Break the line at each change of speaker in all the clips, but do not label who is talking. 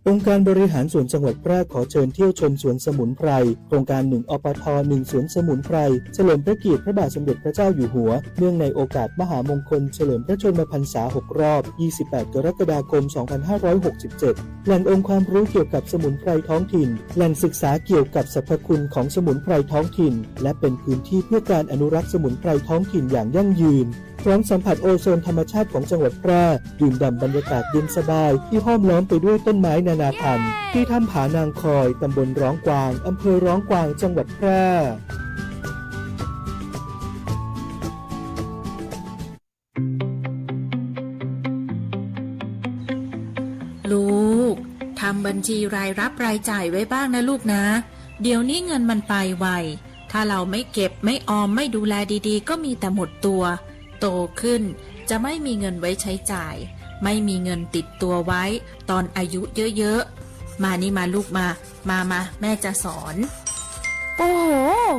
องค์การบริหารส่วนจังหวัดแพร่ขอเชิญเที่ยวชมสวนสมุนไพรโครงการ1 อปท. 1 สวนสมุนไพรเฉลิมพระเกียรติพระบาทสมเด็จพระเจ้าอยู่หัวเนื่องในโอกาสมหามงคลเฉลิมพระชนมพรรษา6 รอบ 28 กรกฎาคม 2567 แหล่งองค์ความรู้เกี่ยวกับสมุนไพรท้องถิ่นแหล่งศึกษาเกี่ยวกับสรรพคุณของสมุนไพรท้องถิ่นและเป็นพื้นที่เพื่อการอนุรักษ์สมุนไพรท้องถิ่นอย่างยั่งยืนพร้อมสัมผัสโอโซนธรรมชาติของจังหวัดแพร่ดื่มด่ำบรรยากาศเย็นสบายที่ห้อมล้อมไปด้วยต้นไม้นานาพันธุ์ที่ถ้ำผานางคอยตำบลร้องกวางอำเภอร้องกวางจังหวัดแพร่
ลูกทำบัญชีรายรับรายจ่ายไว้บ้างนะลูกนะเดี๋ยวนี้เงินมันไปไวถ้าเราไม่เก็บไม่ออมไม่ดูแลดีๆก็มีแต่หมดตัวโตขึ้นจะไม่มีเงินไว้ใช้จ่ายไม่มีเงินติดตัวไว้ตอนอายุเยอะๆมานี่มาลูกมาแม่จะสอน
โอ้โห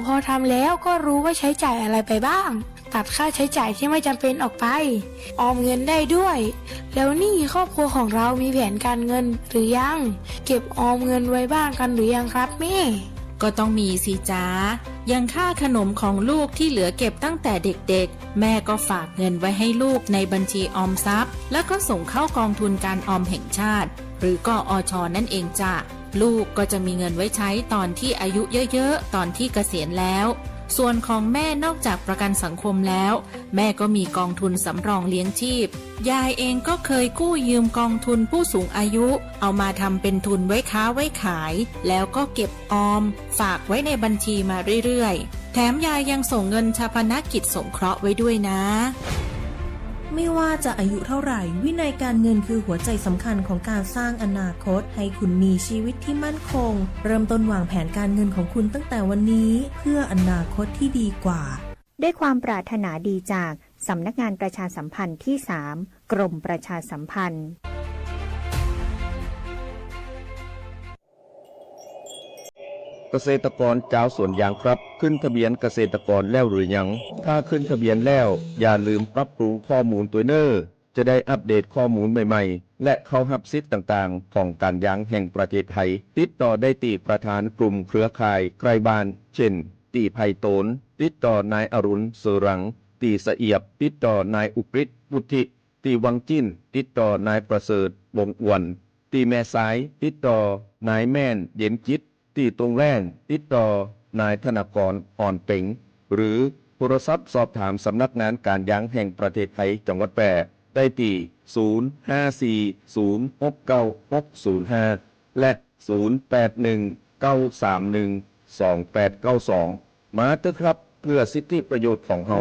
พอทำแล้วก็รู้ว่าใช้จ่ายอะไรไปบ้างตัดค่าใช้จ่ายที่ไม่จำเป็นออกไปออมเงินได้ด้วยแล้วนี่ครอบครัวของเรามีแผนการเงินหรือยังเก็บออมเงินไว้บ้างกันหรือยังครับแม่
ก็ต้องมีสิจ้ายังค่าขนมของลูกที่เหลือเก็บตั้งแต่เด็กๆแม่ก็ฝากเงินไว้ให้ลูกในบัญชีออมทรัพย์แล้วก็ส่งเข้ากองทุนการออมแห่งชาติหรือกอช.นั่นเองจ้ะลูกก็จะมีเงินไว้ใช้ตอนที่อายุเยอะๆตอนที่เกษียณแล้วส่วนของแม่นอกจากประกันสังคมแล้วแม่ก็มีกองทุนสำรองเลี้ยงชีพยายเองก็เคยกู้ยืมกองทุนผู้สูงอายุเอามาทำเป็นทุนไว้ค้าไว้ขายแล้วก็เก็บออมฝากไว้ในบัญชีมาเรื่อยๆแถมยายยังส่งเงินฌาปนกิจสงเคราะห์ไว้ด้วยนะ
ไม่ว่าจะอายุเท่าไหร่วินัยการเงินคือหัวใจสำคัญของการสร้างอนาคตให้คุณมีชีวิตที่มั่นคงเริ่มต้นวางแผนการเงินของคุณตั้งแต่วันนี้เพื่ออนาคตที่ดีกว่า
ด้วยความปรารถนาดีจากสำนักงานประชาสัมพันธ์ที่ 3 กรมประชาสัมพันธ์
เกษตรกรเจ้าสวนยางครับขึ้นทะเบียนเกษตรกรแล้วหรือยังถ้าขึ้นทะเบียนแล้วอย่าลืมปรับปรุงข้อมูลตัวเนอจะได้อัปเดตข้อมูลใหม่ๆและเข้ารับสิทธิ์ต่างๆของการยางแห่งประเทศไทยติดต่อได้ที่ประธานกลุ่มเครือข่ายใกล้บ้านเช่นตีไผ่โตนติดต่อนายอรุณเสรังตีสะเอียบติดต่อนายอุกฤษบุธิตีวังจิ้นติดต่อนายประเสริฐวงอวนตีแม่สายติดต่อนายแม่นเย็นจิตที่ตรงแรงติดต่อนายธนกรอ่อนเป๋งหรือโทรศัพท์สอบถามสำนักงานการยางแห่งประเทศไทยจังหวัดแพร่ได้ที่054069605และ0819312892มาเถอะครับเพื่อสิทธิประโยชน์ของเขา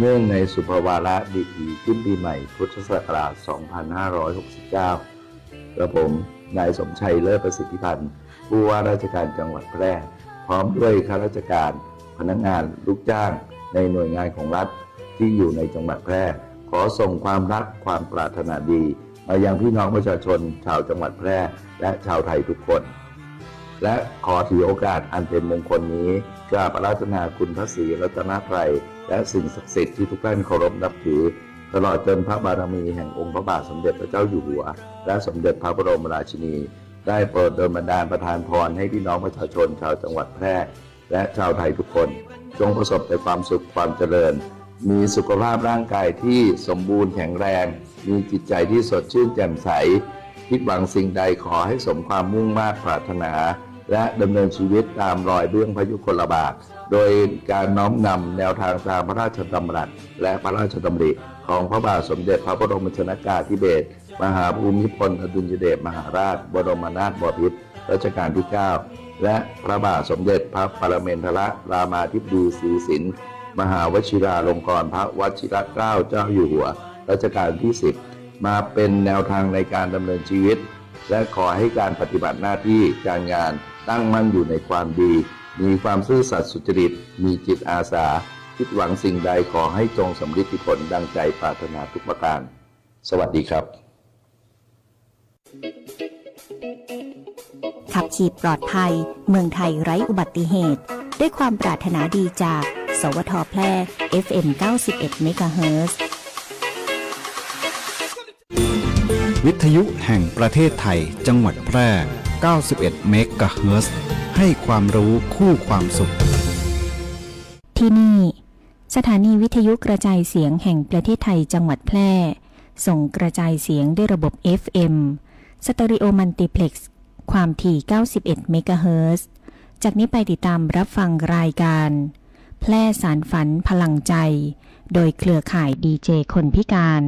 เนื่องในสุภวาระดีกีขึ้นปีใหม่พุทธศักราช 2569 กระผมนายสมชัยเลิศประสิทธิพันธ์ผู้ว่าราชการจังหวัดแพร่พร้อมด้วยข้าราชการพนักงานลูกจ้างในหน่วยงานของรัฐที่อยู่ในจังหวัดแพร่ขอส่งความรักความปรารถนาดีมายังพี่น้องประชาชนชาวจังหวัดแพร่และชาวไทยทุกคนและขอถือโอกาสอันเป็นมงคลนี้กราบอาราธนาคุณพระศรีรัตนตรัยและสิ่งศักดิ์สิทธิ์ที่ทุกท่านเคารพนับถือตลอดจนพระบารมีแห่งองค์พระบาทสมเด็จพระเจ้าอยู่หัวและสมเด็จพระบรมราชินีได้โปรดดลบันดาลประทานพรให้พี่น้องประชาชนชาวจังหวัดแพร่และชาวไทยทุกคนจงประสบแต่ความสุขความเจริญมีสุขภาพร่างกายที่สมบูรณ์แข็งแรงมีจิตใจที่สดชื่นแจ่มใสคิดหวังสิ่งใดขอให้สมความมุ่งมา่ปรารถนาและดำเนินชีวิตตามรอยเบื้องพระยุคลบาทโดยการน้อมนำแนวทางตามพระราชดำรัสและพระราชดำริของพระบาทสมเด็จพระบรมชนกาธิเบศรมหาภูมิพลอดุลยเดชมหาราชบรมนาถบพิตรรัชกาลที่ 9และพระบาทสมเด็จพระปรเมนทรรามาธิบดีศรีสินมหาวชิราลงกรณ์พระวชิรเกล้าเจ้าอยู่หัวรัชกาลที่ 10มาเป็นแนวทางในการดำเนินชีวิตและขอให้การปฏิบัติหน้าที่การงานตั้งมั่นอยู่ในความดีมีความซื่อสัตย์สุจริตมีจิตอาสาคิดหวังสิ่งใดขอให้จงสำเร็จผลดังใจปรารถนาทุกประการสวัสดีครับ
ขับขี่ปลอดภัยเมืองไทยไร้อุบัติเหตุ ด้วยความปรารถนาดีจาก สวทแพร่ FM 91 เมกะเฮิรตซ์
วิทยุแห่งประเทศไทยจังหวัดแพร่ 91 เมกะเฮิรตซ์ให้ความรู้คู่ความสุข
ที่นี่สถานีวิทยุกระจายเสียงแห่งประเทศไทยจังหวัดแพร่ส่งกระจายเสียงด้วยระบบ FM สเตอริโอมัลติเพล็กซ์ความถี่ 91 เมกะเฮิรตซ์ จากนี้ไปติดตามรับฟังรายการแพร่สารฝันพลังใจ โดยเครือข่ายดีเจคนพิการ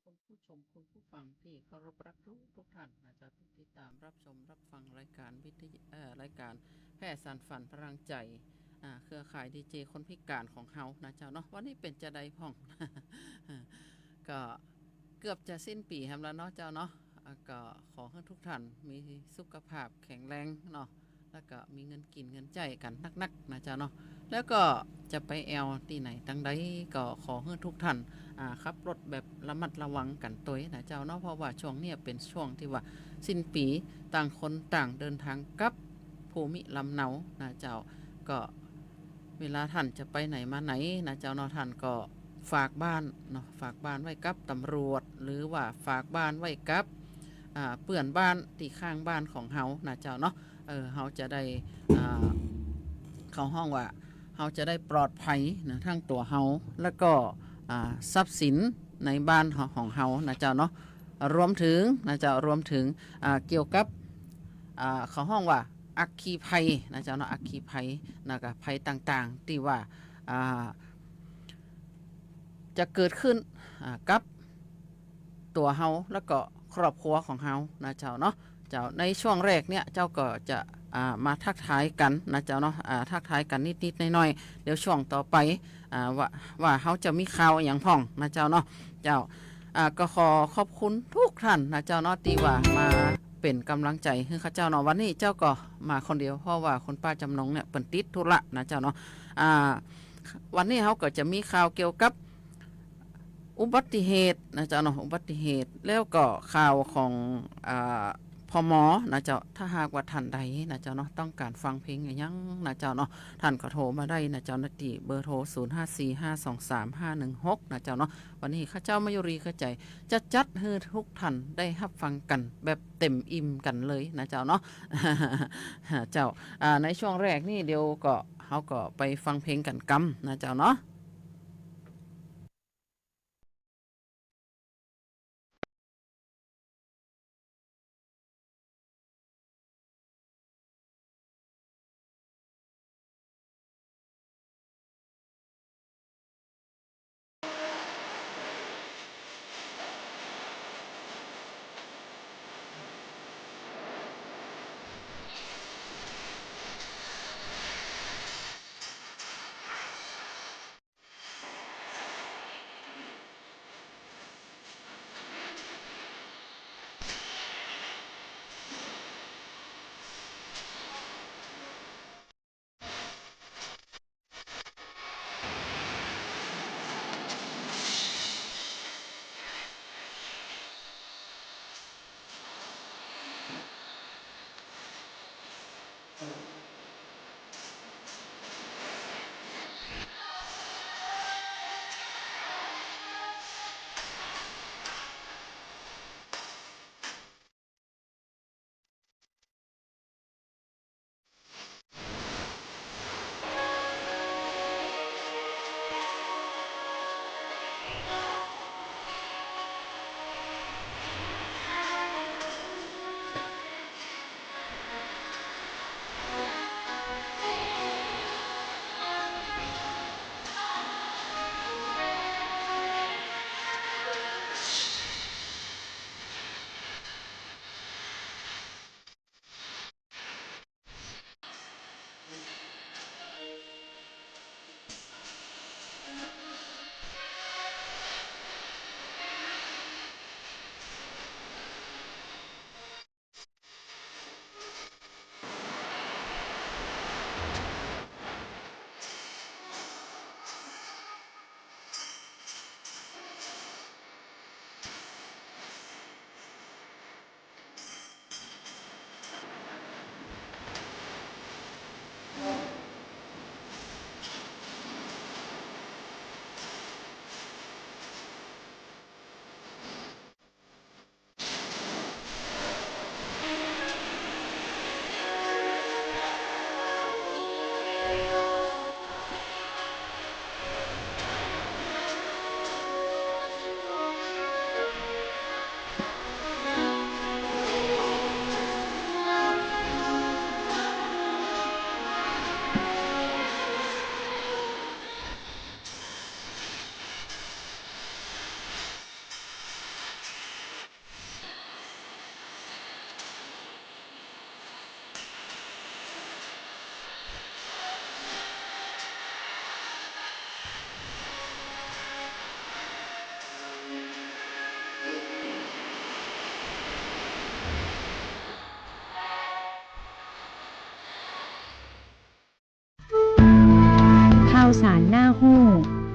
คุณผู้ชมคุณผู้ฟังที่เคารพรักทุกท่านนะจ๊ะติดตามรับชมรับฟังรายการรายการแพร่สานฝันพลังใจเครือข่ายดีเจคนพิการของเฮานะเจ้าเนาะวันนี้เป็นจะได้พ่อง ก็เกือบจะสิ้นปีแล้วเนาะเจ้าเนาะก็ขอให้ทุกท่านมีสุขภาพแข็งแรงเนาะแล้วก็มีเงินกินเงินใจกันนักๆนะเจ้าเนาะแล้วก็จะไปแอลที่ไหนตั้งใดก็ขอให้ทุกท่านขับรถแบบระมัดระวังกันตัวนะเจ้าเนาะเพราะว่าช่วงนี้เป็นช่วงที่ว่าสิ้นปีต่างคนต่างเดินทางกลับภูมิลำเนานะเจ้าก็เวลาท่านจะไปไหนมาไหนนะเจ้าเนาะท่านก็ฝากบ้านเนาะฝากบ้านไว้กับตำรวจหรือว่าฝากบ้านไว้กับเปื่อนบ้านที่ข้างบ้านของเฮานะเจ้าเนาะเฮาจะได้เข้าห้องว่าเฮาจะได้ปลอดภัยนะทั้งตัวเฮาแล้วก็ทรัพย์สินในบ้านของเฮานะเจ้าเนาะรวมถึงนะเจ้ารวมถึงเกี่ยวกับเขาห้องว่าอัคคีภัยนะเจ้าเนาะอัคคีภัยนะกับภัยต่างๆที่ว่าจะเกิดขึ้นกับตัวเฮาแล้วก็ครอบครัวของเฮานะเจ้าเนาะเจ้าในช่วงแรกเนี่ยเจ้าก็จะมาทักทายกันนะเจ้าเนาะทักทายกันนิดๆหน่อยๆเดี๋ยวช่วงต่อไปว่าเฮาจะมีข่าวอย่างพ่องนะเจ้าเนาะเจ้าก็ขอขอบคุณทุกท่านนะเจ้าเนาะที่ว่ามาเป็นกำลังใจให้ข้าเจ้าเนาะวันนี้เจ้าก็มาคนเดียวเพราะว่าคนป้าจำนงเนี่ยเปิ่นติดธุระนะเจ้าเนาะวันนี้เฮาก็จะมีข่าวเกี่ยวกับอุบัติเหตุนะเจ้าเนาะอุบัติเหตุแล้วก็ข่าวของพมนะเจ้าถ้าหากว่าท่านใดนะเจ้าเนาะต้องการฟังเพลงอย่างนะเจ้าเนาะท่านก็โทรมาได้นะเจ้าหน้าที่เบอร์โทร0545235516นะเจ้าเนาะวันนี้ข้าเจ้ามายุรีเข้าใจจะจัดให้ทุกท่านได้รับฟังกันแบบเต็มอิ่มกันเลยนะเจ้าเนาะ เจ้าในช่วงแรกนี่เดี๋ยวก็เฮาก็ไปฟังเพลงกันกำนะเจ้าเนาะ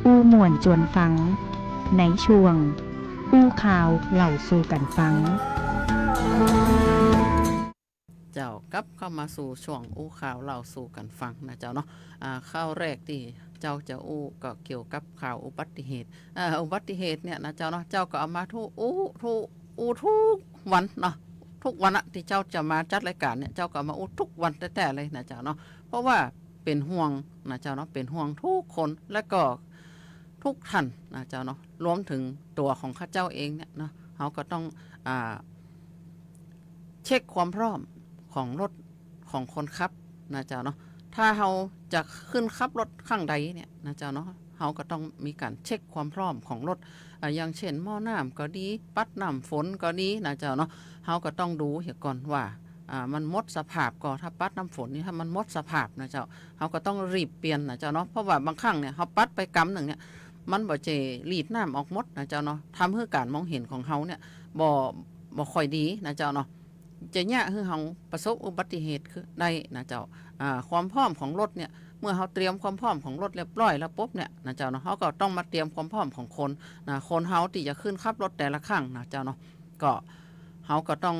อู้ม่วนจวนฟัง ในช่วง อู้ข่าวเล่าสู่กันฟัง
เจ้ากลับเข้ามาสู่ช่วงอู้ข่าวเล่าสู่กันฟังนะเจ้าเนาะข่าวแรกที่เจ้าจะอู้ก็เกี่ยวกับข่าวอุบัติเหตุอุบัติเหตุเนี่ยนะเจ้าเนาะเจ้าก็เอามาทุกวันเนาะทุกวันอะที่เจ้าจะมาจัดรายการเนี่ยเจ้าก็มาอู้ทุกวันแต่เลยนะเจ้าเนาะเพราะว่าเป็นห่วงนะเจ้าเนาะเป็นห่วงทุกคนและก็ทุกท่านนะเจ้าเนาะรวมถึงตัวของข้าเจ้าเองเนี่ยเนาะเขาก็ต้องเช็คความพร้อมของรถของคนขับนะเจ้าเนาะถ้าเราจะขึ้นขับรถข้างใดเนี่ยนะเจ้าเนาะเราก็ต้องมีการเช็คความพร้อมของรถอย่างเช่นหม้อน้ำก็ดีปัดน้ำฝนก็ดีนะเจ้าเนาะเราก็ต้องดูเสียก่อนว่ามันหมดสภาพก็ถ้าปัดน้ำฝนนี่ถ้ามันหมดสภาพนะเจ้าเราก็ต้องรีบเปลี่ยนนะเจ้าเนาะเพราะว่าบางครั้งเนี่ยเราปัดไปกำหนึ่งเนี่ยมันบ่เจรีดน้ำออกหมดนะเจ้าเนาะทำให้การมองเห็นของเราเนี่ยบ่ค่อยดีนะเจ้าเนาะจะยากคือเราประสบอุบัติเหตุคือได้นะเจ้าความพร้อมของรถเนี่ยเมื่อเราเตรียมความพร้อมของรถเรียบร้อยแล้วปุ๊บเนี่ยนะเจ้าเนาะเขาก็ต้องมาเตรียมความพร้อมของคนนะคนเฮาที่จะขึ้นขับรถแต่ละครั้งนะเจ้าเนาะก็เฮาก็ต้อง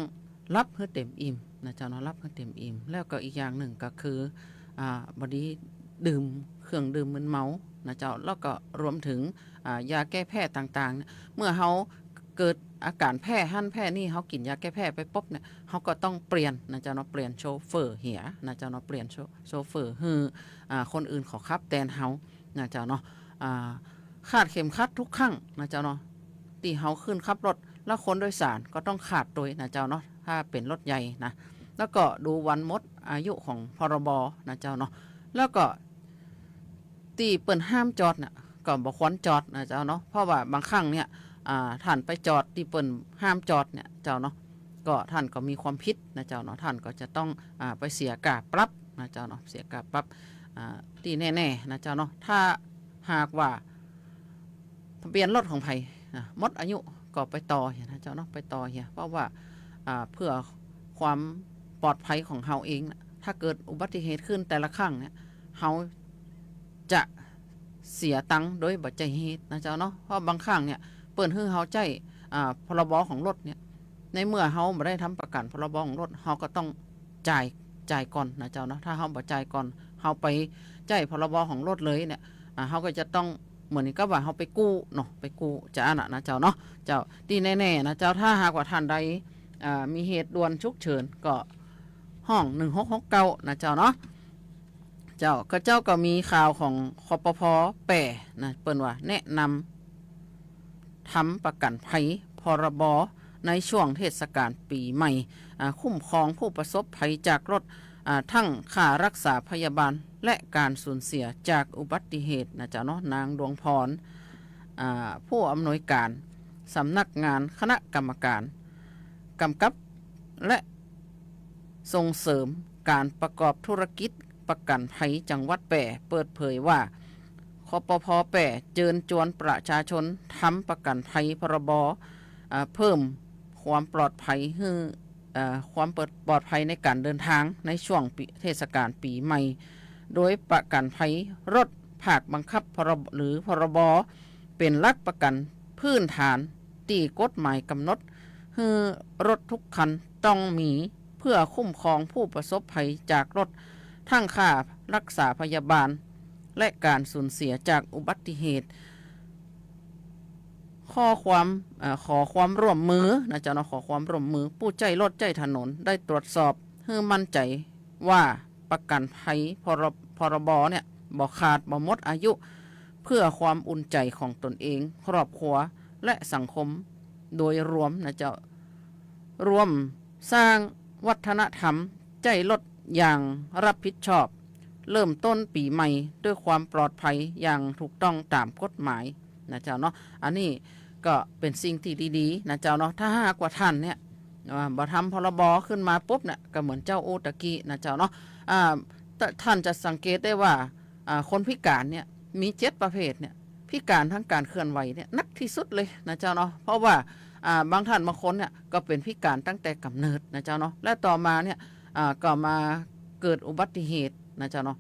รับให้เต็มอิ่มนะเจ้าเนาะรับให้เต็มอิ่มแล้วก็อีกอย่างหนึ่งก็คือบดีดื่มเครื่องดื่มมึนเมานะเจ้าแล้วก็รวมถึงยาแก้แพ้ต่างๆเมื่อเฮาเกิดอาการแพ้หั่นแพ้นี่เขากินยาแก้แพ้ไปปุ๊บเนี่ยเขาก็ต้องเปลี่ยนนะเจ้าเนาะเปลี่ยนโชเฟอร์เหียนะเจ้าเนาะเปลี่ยนโชเฟอร์ฮือคนอื่นขอขับแทนเฮานะเจ้าเนาะคาดเข็มขัดทุกครั้งนะเจ้าเนาะที่เฮาขึ้นขับรถแล้วคนโดยสารก็ต้องขาดโดยนะเจ้าเนาะถ้าเป็นรถใหญ่นะแล้วก็ดูวันหมดอายุของพรบนะเจ้าเนาะแล้วก็ที่เปิดห้ามจอดเนี่ยก็บ่ควรจอดนะเจ้าเนาะเพราะว่าบางครั้งเนี่ยท่านไปจอดที่เปิ่นห้ามจอดเนี่ยเจ้าเนาะก็ท่านก็มีความผิดนะเจ้าเนาะท่านก็จะต้องไปเสียค่าปรับนะเจ้าเนาะเสียค่าปรับที่แน่ๆนะเจ้าเนาะถ้าหากว่าทะเบียนรถของไผหมดอายุก็ไปต่อนะเจ้าเนาะไปต่อเฮียเพราะว่าเพื่อความปลอดภัยของเฮาเองนะถ้าเกิดอุบัติเหตุขึ้นแต่ละครั้งเนี่ยเฮาจะเสียตังค์โดยบัจจัยเหตุนะเจ้าเนาะเพราะบางครั้งเนี่ยเปิดให้เฮาใจพรบของรถเนี่ยในเมื่อเฮาไม่ได้ทำประกันพรบของรถเฮาก็ต้องจ่ายก่อนนะเจ้าเนาะถ้าเฮาบ่จ่ายก่อนเฮาไปจ่ายพรบของรถเลยเนี่ยเฮาก็จะต้องเหมือนกับว่าเฮาไปกู้เนาะไปกู้จะอันนะเจ้าเนาะเจ้าที่แน่ๆนะเจ้าถ้าหากว่าท่านใดมีเหตุด่วนฉุกเฉินก็ห้อง1669นะเจ้าเนาะเจ้าก็มีข่าวของคปภ.แป่นะเปิ้นว่าแนะนำทำประกันภัยพรบในช่วงเทศกาลปีใหม่คุ้มครองผู้ประสบภัยจากรถทั้งค่ารักษาพยาบาลและการสูญเสียจากอุบัติเหตุนะเจ้าเนาะนางดวงพรผู้อำนวยการสำนักงานคณะกรรมการกำกับและส่งเสริมการประกอบธุรกิจประกันภัยจังหวัดแปร่เปิดเผยว่าคปภ.แปร่เชิญชวนประชาชนทำประกันภัยพรบเพิ่มความปลอดภัยให้ความปลอดภัยในการเดินทางในช่วงเทศกาลปีใหม่โดยประกันภัยรถภาคบังคับหรือพรบเป็นหลักประกันพื้นฐานที่กฎหมายกำหนดให้รถทุกคันต้องมีเพื่อคุ้มครองผู้ประสบภัยจากรถทั้งค่ารักษาพยาบาลและการสูญเสียจากอุบัติเหตุขอความร่วมมือนะจ๊ะเนาะขอความร่วมมือผู้ใจรถใจถนนได้ตรวจสอบให้มั่นใจว่าประกันภัยพรบเนี่ยบ่ขาดบ่หมดอายุเพื่อความอุ่นใจของตนเองครอบครัวและสังคมโดยรวมนะจ๊ะรวมสร้างวัฒนธรรมใจรถอย่างรับผิดชอบเริ่มต้นปีใหม่ด้วยความปลอดภัยอย่างถูกต้องตามกฎหมายนะเจ้าเนาะอันนี้ก็เป็นสิ่งที่ดีๆนะเจ้าเนาะถ้าหากว่าท่านเนี่ยบ่ทำพรบขึ้นมาปุ๊บเนี่ยก็เหมือนเจ้าโอตะกี้นะเจ้าเนาะท่านจะสังเกตได้ว่าคนพิการเนี่ยมี7ประเภทเนี่ยพิการทั้งการเคลื่อนไหวเนี่ยนักที่สุดเลยนะเจ้าเนาะเพราะว่าบางท่านบางคนเนี่ยก็เป็นพิการตั้งแต่กำเนิดนะเจ้าเนาะและต่อมาเนี่ยก็มาเกิดอุบัติเหตุนะเจ้าเนาะ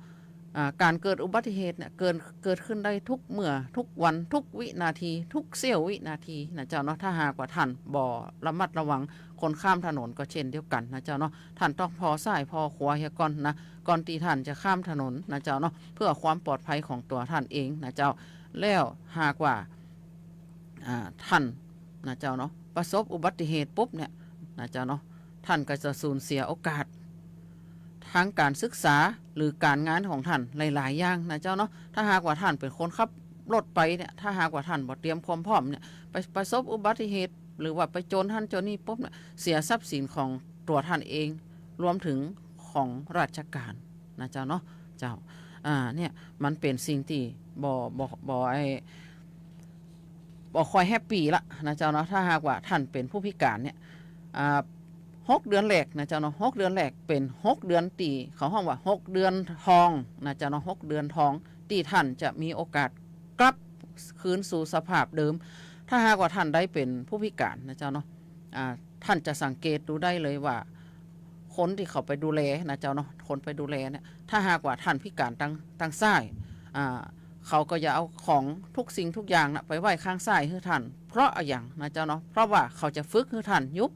การเกิดอุบัติเหตุเนี่ยเกิดขึ้นได้ทุกเมื่อทุกวันทุกวินาทีทุกเสี้ยววินาทีนะเจ้าเนาะถ้าหากว่าท่านบ่ระมัดระวังคนข้ามถนนก็เช่นเดียวกันนะเจ้าเนาะท่านต้องพอซ้ายพอขวาเฮียก่อนนะก่อนที่ท่านจะข้ามถนนนะเจ้าเนาะเพื่อความปลอดภัยของตัวท่านเองนะเจ้าแล้วหากว่าท่านนะเจ้าเนาะประสบอุบัติเหตุปุ๊บเนี่ยนะเจ้าเนาะท่านก็จะสูญเสียโอกาสทั้งการศึกษาหรือการงานของท่านหลายๆอย่างนะเจ้าเนาะถ้าหากว่าท่านเป็นคนขับรถไปเนี่ยถ้าหากว่าท่านบ่เตรียมความพร้อมเนี่ยไปประสบอุบัติเหตุหรือว่าไปโจรท่านโจรนี่ปุ๊บเนี่ยเสียทรัพย์สินของตัวท่านเองรวมถึงของราชการนะเจ้าเนาะเจ้าเนี่ยมันเป็นสิ่งที่บ่ค่อยแฮปปี้ละนะเจ้าเนาะถ้าหากว่าท่านเป็นผู้พิการเนี่ย6 เดือนแรกนะเจ้าเนาะ6 เดือนแรกเป็น6 เดือนตีเขาห้องว่า6 เดือนทองนะเจ้าเนาะ6 เดือนทองที่ท่านจะมีโอกาสกลับคืนสู่สภาพเดิมถ้าหากว่าท่านได้เป็นผู้พิการนะเจ้าเนาะท่านจะสังเกตดูได้เลยว่าคนที่เขาไปดูแลนะเจ้าเนาะคนไปดูแลเนี่ยถ้าหากว่าท่านพิการทางซ้ายเขาก็จะเอาของทุกสิ่งทุกอย่างนะไปไว้ข้างซ้ายให้ท่านเพราะอย่างนะเจ้าเนาะเพราะว่าเขาจะฝึกให้ท่านยุบ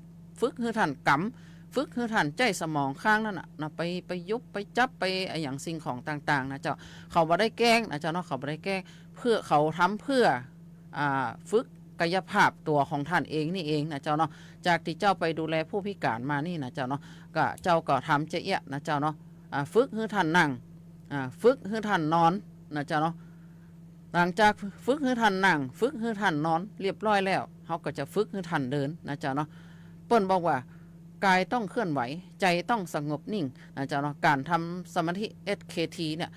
ฝึกให้ท่านกำฝึกให้ท่านใจสมองข้างนั่นนะไปยุบไปจับไปอย่างสิ่งของต่างๆนะเจ้าเขาบ่ได้แกล้งนะเจ้าเนาะเขาบ่ได้แกล้งเพื่อเขาทำเพื่อฝึกกายภาพตัวของท่านเองนี่เองนะเจ้าเนาะจากที่เจ้าไปดูแลผู้พิการมานี่นะเจ้าเนาะก็เจ้าก็ทำเจ๊ะนะเจ้าเนาะฝึกให้ท่านนั่งฝึกให้ท่านนอนนะเจ้าเนาะหลังจากฝึกให้ท่านนั่งฝึกให้ท่านนอนเรียบร้อยแล้วเขาก็จะฝึกให้ท่านเดินนะเจ้าเนาะเปิ้นบอกว่ากายต้องเคลื่อนไหวใจต้องสงบนิ่งนะเจ้าเนาะการทำสมาธิ SKT เนี่ย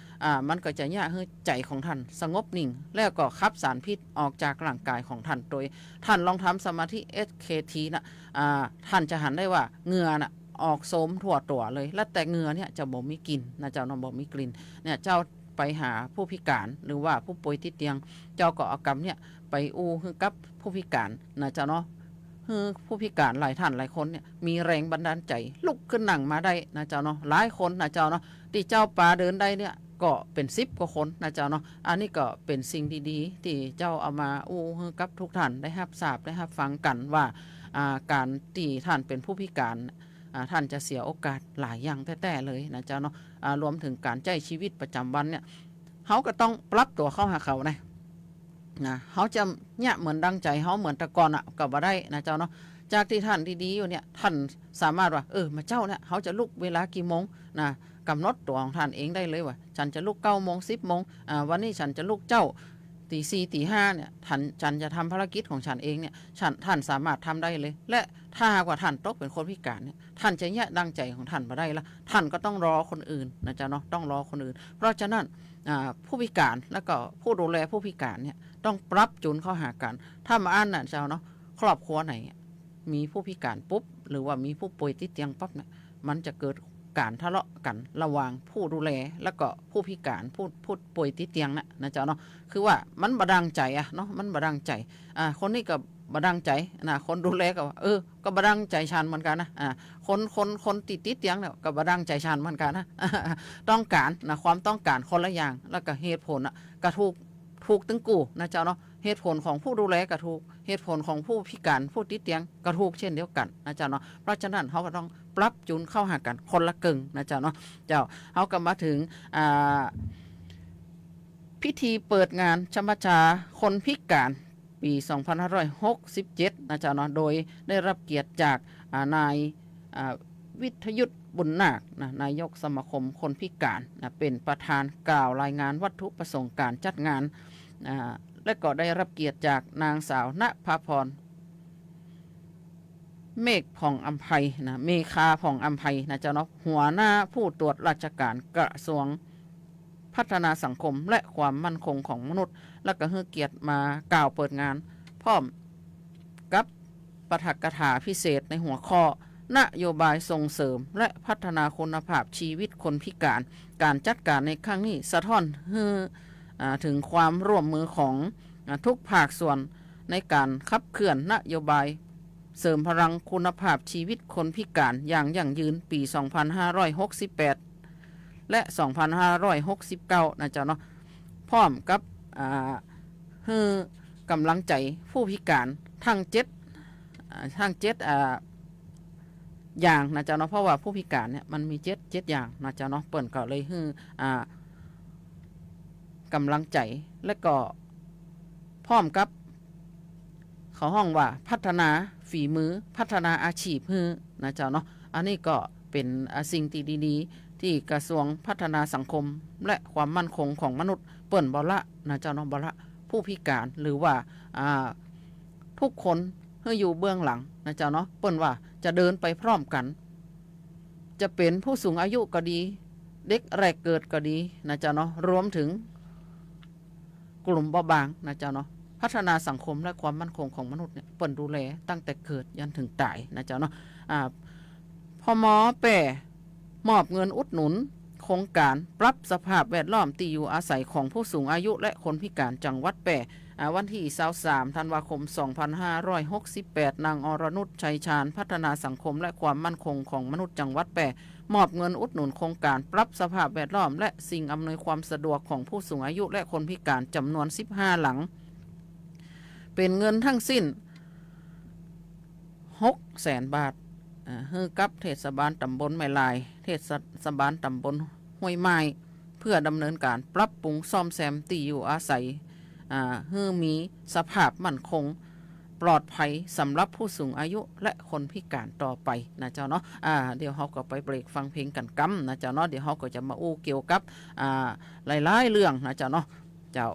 มันก็จะยากให้ใจของท่านสงบนิ่งแล้วก็ขับสารพิษออกจากร่างกายของท่านโดยท่านลองทำสมาธิ SKT นะท่านจะหันได้ว่าเหงื่อน่ะออกโสมทั่วตัวเลยและแต่เหงื่อเนี่ยจะบ่มีกลิ่นนะเจ้าเนาะบ่มีกลิ่นเนี่ยเจ้าไปหาผู้พิการหรือว่าผู้ป่วยติดเตียงเจ้าก็เอากรรมเนี่ยไปอู้ให้กับผู้พิการนะเจ้าเนาะผู้พิการหลายท่านหลายคนเนี่ยมีแรงบันดาลใจลุกขึ้นนั่งมาได้นะเจ้าเนาะหลายคนนะเจ้าเนาะที่เจ้าป่าเดินได้เนี่ยก็เป็น10 กว่าคนนะเจ้าเนาะอันนี้ก็เป็นสิ่งดีๆที่เจ้าเอามาอู้ให้กับทุกท่านได้รับทราบได้รับฟังกันว่าการที่ท่านเป็นผู้พิการท่านจะเสียโอกาสหลายอย่างแท้ๆเลยนะเจ้าเนาะรวมถึงการใช้ชีวิตประจำวันเนี่ยเขาก็ต้องปรับตัวเข้าหาเขานะเขาจะเนี่ยเหมือนดังใจเขาเหมือนตะกอนก็บ่ได้นะเจ้าเนาะจากที่ท่านดีๆอยู่เนี่ยท่านสามารถว่ามาเจ้าเนี่ยเขาจะลุกเวลากี่โมงนะกำหนดตัวของท่านเองได้เลยว่าฉันจะลุก9 โมง 10 โมงวันนี้ฉันจะลุกเจ้าตี 4 ตี 5เนี่ยฉันจะทำภารกิจของฉันเองเนี่ยท่านสามารถทำได้เลยและถ้าหากว่าท่านตกเป็นคนพิการเนี่ยท่านจะเนี่ยดังใจของท่านมาได้ละท่านก็ต้องรอคนอื่นนะจ๊ะเนาะต้องรอคนอื่นเพราะฉะนั้นผู้พิการแล้วก็ผู้ดูแลผู้พิการเนี่ยต้องปรับจูนเข้าหากันถ้ามาอ่านนะเจ้าเนาะครอบครัวไหนมีผู้พิการปุ๊บหรือว่ามีผู้ป่วยติดเตียงปั๊บเนี่ยมันจะเกิดการทะเลาะกันระหว่างผู้ดูแลแล้วก็ผู้พิการผู้ป่วยติดเตียงนะเจ้าเนาะคือว่ามันบดังใจเนาะมันบดังใจคนนี้ก็บดังใจนะคนดูแลก็ว่าก็บดังใจชันเหมือนกันนะคนติดเตียงเนี่ยก็บดังใจชันเหมือนกันนะต้องการนะความต้องการคนละอย่างแล้วก็เหตุผลก็ถูกตึงกูนะเจ้าเนาะเหตุผลของผู้ดูแลก็ถูกเหตุผลของผู้พิการผู้ติดเตียงก็ถูกเช่นเดียวกันนะเจ้าเนาะเพราะฉะนั้นเขาก็ต้องปรับจูนเข้าหากันคนละกึ่งนะเจ้าเนาะเจ้าเขาก็มาถึงพิธีเปิดงานชมชาคนพิการปี 2567นะเจ้าเนาะโดยได้รับเกียรติจากนายวิทยุทธบุญนาคนะนายกสมาคมคนพิการนะเป็นประธานกล่าวรายงานวัตถุประสงค์การจัดงานและก็ได้รับเกียรติจากนางสาวณภาพรเมฆผ่องอัมไพนะเมฆาผ่องอัมไพนะเจ้าเนาะหัวหน้าผู้ตรวจราชการกระทรวงพัฒนาสังคมและความมั่นคงของมนุษย์และก็ให้เกียรติมากล่าวเปิดงานพร้อมกับปาฐกถาพิเศษในหัวข้อนโยบายส่งเสริมและพัฒนาคุณภาพชีวิตคนพิการการจัดการในครั้งนี้สะท้อนถึงความร่วมมือของทุกภาคส่วนในการขับเคลื่อนนโยบายเสริมพลังคุณภาพชีวิตคนพิการอย่างยั่งยืนปี 2568 และ 2569นะเจ้าเนาะพร้อมกับให้กำลังใจผู้พิการทั้ง7อย่างนะเจ้าเนาะเพราะว่าผู้พิการเนี่ยมันมี7อย่างนะเจ้าเนาะเปิ้นก็เลยให้กำลังใจและก็พร้อมกับเขาห้องว่าพัฒนาฝีมือพัฒนาอาชีพฮือนะเจ้าเนาะอันนี้ก็เป็นสิ่งที่ดีๆที่กระทรวงพัฒนาสังคมและความมั่นคงของมนุษย์เปิ้นบ่ละนะเจ้าเนาะบ่ละผู้พิการหรือว่าทุกคนให้อยู่เบื้องหลังนะเจ้าเนาะเปิ้นว่าจะเดินไปพร้อมกันจะเป็นผู้สูงอายุก็ดีเด็กแรกเกิดก็ดีนะเจ้าเนาะรวมถึงกลุ่มเบาบางนะเจ้าเนาะพัฒนาสังคมและความมั่นคงของมนุษย์เนี่ยเปิ้นดูแลตั้งแต่เกิดยันถึงตายนะเจ้าเนาะพม.แป่มอบเงินอุดหนุนโครงการปรับสภาพแวดล้อมที่อยู่อาศัยของผู้สูงอายุและคนพิการจังหวัดแป่วันที่23ธันวาคม 2568นางอรนุชชัยชาญพัฒนาสังคมและความมั่นคงของมนุษย์จังหวัดแป่มอบเงินอุดหนุนโครงการปรับสภาพแวดล้อมและสิ่งอำนวยความสะดวกของผู้สูงอายุและคนพิการจำนวน15หลังเป็นเงินทั้งสิ้น 600,000 บาทให้กับเทศบาลตำบลแม่ลายเทศบาลตำบลห้วยไม้เพื่อดำเนินการปรับปรุงซ่อมแซมที่อยู่อาศัยให้มีสภาพมั่นคงปลอดภัยสำหรับผู้สูงอายุและคนพิการต่อไปนะเจ้าเนาะเดี๋ยวเราก็ไปเบรกฟังเพลงกันกันะเจ้าเนาะเดี๋ยวเราก็จะมาอู้เกี่ยวกับหลายๆเรื่องนะเจ้าเนาะเจ้า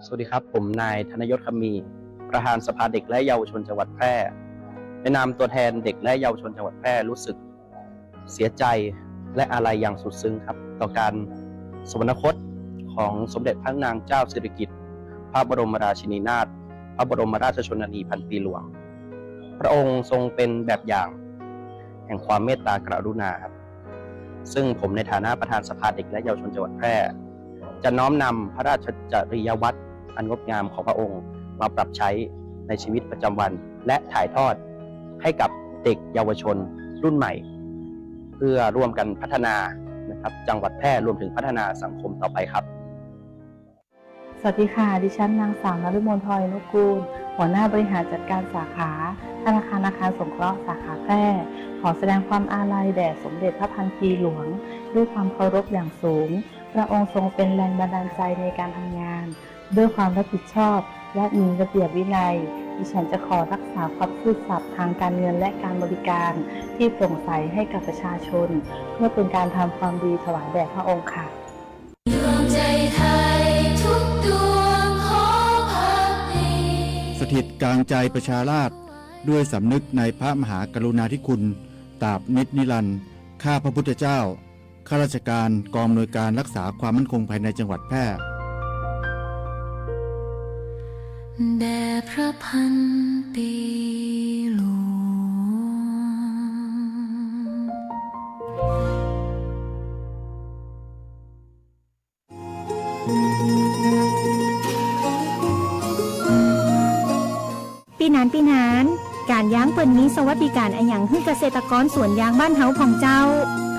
สวัสดีครับผมนายธนยศคำมีประธานสภาเด็กและเยาวชนจังหวัดแพร่ในนามตัวแทนเด็กและเยาวชนจังหวัดแพร่รู้สึกเสียใจและอาลัยอย่างสุดซึ้งครับต่อการสวรรคตของสมเด็จพระนางเจ้าสิริกิติ์พระบรมราชินีนาถพระบรมราชชนนีพันปีหลวงพระองค์ทรงเป็นแบบอย่างแห่งความเมตตากรุณาครับซึ่งผมในฐานะประธานสภาเด็กและเยาวชนจังหวัดแพร่จะน้อมนำพระราชจริยวัตรอันงดงามของพระองค์มาปรับใช้ในชีวิตประจำวันและถ่ายทอดให้กับเด็กเยาวชนรุ่นใหม่เพื่อร่วมกันพัฒนานะครับจังหวัดแพร่รวมถึงพัฒนาสังคมต่อไปครับ
สวัสดีค่ะดิฉันนางสาวนฤมลพลอยนุกูลหัวหน้าบริหารจัดการสาขาธนาคารอาคารสงเคราะห์สาขาแพร่ขอแสดงความอาลัยแด่สมเด็จพระพันปีหลวงด้วยความเคารพอย่างสูงพระองค์ทรงเป็นแรงบันดาลใจในการทำงานด้วยความรับผิดชอบและมีระเบียบวินัยดิฉันจะขอรักษาความซื่อสัตย์ทางการเงินและการบริการที่โปร่งใสให้กับประชาชนเพื่อเป็นการทำความดีถวายแด่พระองค์ค่ะ
ดวงใจไทยทุกดวงขอพักดี
สถิตกลางใจประชาราษฎร์ด้วยสำนึกในพระมหากรุณาธิคุณตราบนิจนิรันดร์ข้าพระพุทธเจ้าข้าราชการกองอำนวยการรักษาความมั่นคงภายในจังหวัดแพร่
แด่พระพันปีหลวง
ปีนานการย้างเปิ่นมีสวัสดิการอันหยังให้เกษตรกรสวนยางบ้านเฮาของเจ้า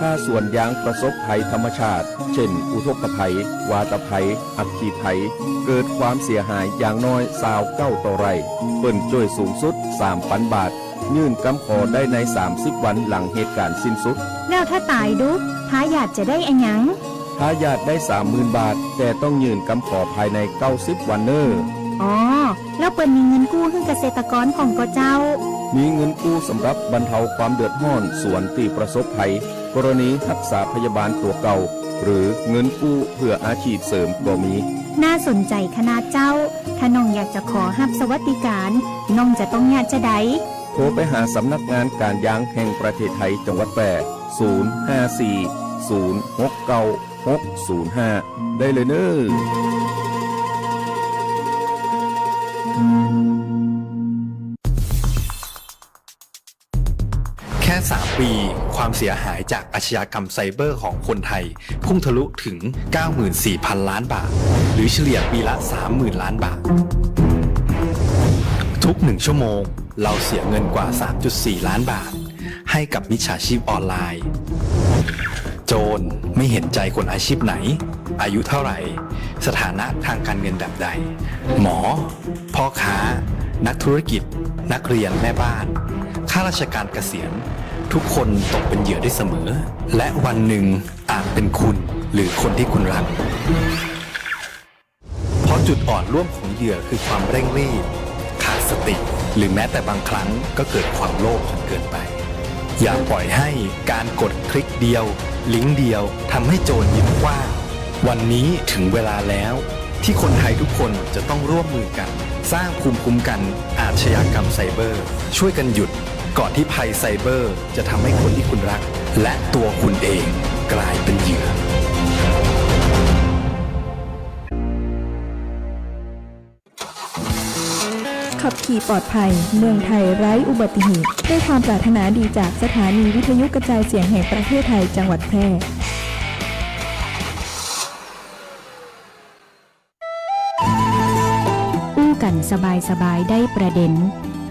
ถ้าสวนยางประสบภัยธรรมชาติเช่นอุทกภัยวาตภัยอัคคีภัยเกิดความเสียหายอย่างน้อย29ต่อไร่เปิ้นช่วยสูงสุด 3,000 บาทยื่นกำขอได้ใน30วันหลังเหตุการณ์สิ้นสุด
แล้วถ้าตายดุทายาทจะได้อันหยัง
ทายาทได้ 30,000 บาทแต่ต้องยื่นกำขอภายใน90วันเน้อ
อ๋อแล้วเปิ้นมีเงินกู้ให้เกษตรกรของก็เจ้า
มีเงินกู้สำหรับบรรเทาความเดือดร้อนสวนที่ประสบภัยกรณีรักษาพยาบาลตัวเก่าหรือเงินกู้เพื่ออาชีพเสริมก็มี
น่าสนใจขนาดเจ้าถ้าน้องอยากจะขอรับสวัสดิการน้องจะต้องญาติจะใด
โทรไปหาสำนักงานการยางแห่งประเทศไทยจังหวัดแพร่054 069 605ได้เลยเน้อ
แค่3ปีความเสียหายจากอาชญากรรมไซเบอร์ของคนไทยพุ่งทะลุถึง 94,000 ล้านบาทหรือเฉลี่ยปีละ 30,000 ล้านบาททุก1ชั่วโมงเราเสียเงินกว่า 3.4 ล้านบาทให้กับมิจฉาชีพออนไลน์โจรไม่เห็นใจคนอาชีพไหนอายุเท่าไหร่สถานะทางการเงินแบบใดหมอพ่อค้านักธุรกิจนักเรียนแม่บ้านข้าราชการเกษียณทุกคนตกเป็นเหยื่อได้เสมอและวันหนึ่งอาจเป็นคุณหรือคนที่คุณรักเพราะจุดอ่อนร่วมของเหยื่อคือความเร่งรีบขาดสติหรือแม้แต่บางครั้งก็เกิดความโลภจนเกินไปอย่าปล่อยให้การกดคลิกเดียวลิงก์เดียวทำให้โจรยิ้มกว้างวันนี้ถึงเวลาแล้วที่คนไทยทุกคนจะต้องร่วมมือกันสร้างภูมิคุ้มกันอาชญากรรมไซเบอร์ช่วยกันหยุดก่อนที่ภัยไซเบอร์จะทำให้คนที่คุณรักและตัวคุณเองกลายเป็นเหยื่อ
ขับขี่ปลอดภัยเมืองไทยไร้อุบัติเหตุด้วยความปรารถนาดีจากสถานีวิทยุกระจายเสียงแห่งประเทศไทยจังหวัดแพร่
อู้กันสบายๆได้ประเด็น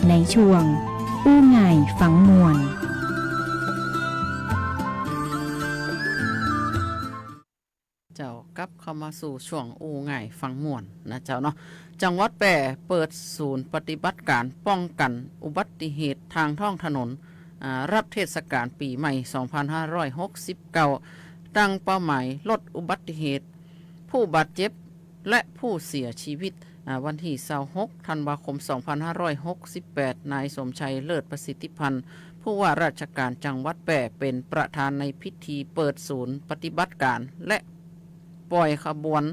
ในช่วงอู้ง่ายฝังมวล
เจ้ากลับเข้ามาสู่ช่วงอู้ง่ายฟังม่วนนะเจ้าเนาะจังหวัดแพร่เปิดศูนย์ปฏิบัติการป้องกันอุบัติเหตุทางท้องถนนรับเทศกาลปีใหม่2569ตั้งเป้าหมายลดอุบัติเหตุผู้บาดเจ็บและผู้เสียชีวิตวันที่26ธันวาคม2568นายสมชัยเลิศประสิทธิพันธ์ผู้ว่าราชการจังหวัดแพร่เป็นประธานในพิธีเปิดศูนย์ปฏิบัติการและปล่อยขบวน